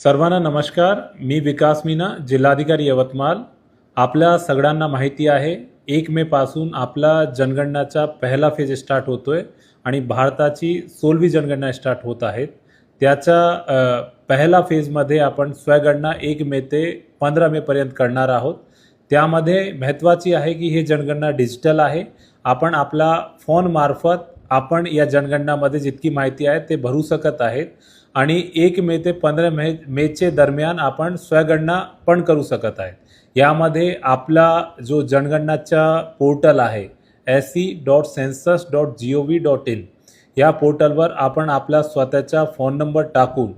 सर्वांना नमस्कार. मी विकास मीना, जिल्हाधिकारी यवतमाळ. आपल्या सगळ्यांना माहिती आहे 1 मे पासून आपला जनगणनाचा पहिला फेज स्टार्ट होतोय आणि भारताची 16वी जनगणना स्टार्ट होत आहे. त्याचा पहिला फेजमध्ये आपण स्वगणना 1 मे ते 15 मे पर्यंत करणार आहोत. त्यामध्ये महत्त्वाची आहे की हे जनगणना डिजिटल आहे. आपण आपला फोन मार्फत आपण या जनगणनामध्ये जितकी माहिती आहे ते भरू शकत आहेत आणि 1 मे ते 15 मेचे दरम्यान आपण स्वगणना पण करू शकत आहेत. यामध्ये आपला जो जनगणनाचा पोर्टल आहे se.census.gov.in या पोर्टलवर आपण आपला स्वतःचा फोन नंबर टाकून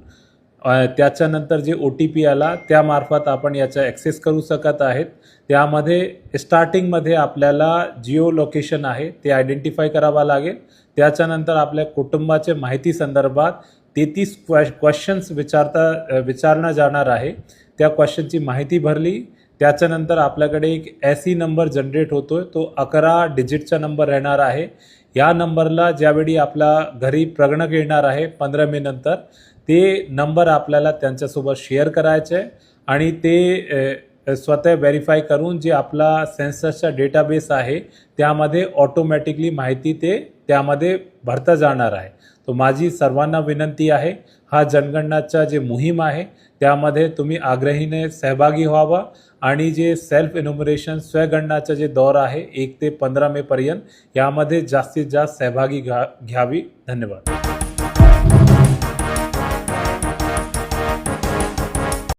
त्याच्यानंतर जे OTP आला त्यामार्फत आपण याचा ॲक्सेस करू शकत आहेत. त्यामध्ये स्टार्टिंगमध्ये आपल्याला जिओ लोकेशन आहे ते आयडेंटिफाय करावा लागेल. त्याच्यानंतर आपल्या कुटुंबाच्या माहिती संदर्भात 33 क्वेश्चन्स विचारला जाणार आहे. त्या क्वेश्चनची माहिती भरली. त्याच्यानंतर आपल्याकडे एक SE नंबर जनरेट होतोय. तो 11 डिजिटचा नंबर राहणार आहे. या नंबरला ज्यावेळी आपला घरी प्रगणक येणार आहे 15 मे नंतर ते नंबर आपल्याला त्यांच्यासोबत शेअर करायचे आणि ते स्वतः व्हेरीफाय करून जे आपला सेन्ससचा डेटाबेस आहे त्यामध्ये ऑटोमॅटिकली माहिती ते त्यामध्ये भरता जाणार आहे. तो माझी सर्वांना विनंती आहे, हा जनगणनाचा जे मोहीम आहे त्यामध्ये तुम्ही आग्रहीने सहभागी व्हावा आणि जे सेल्फ इन्युमरेशन स्वगणनाचा जे दौर आहे 1 ते 15 मे पर्यंत यामध्ये जास्तीत जास्त सहभागी घ्यावी. धन्यवाद.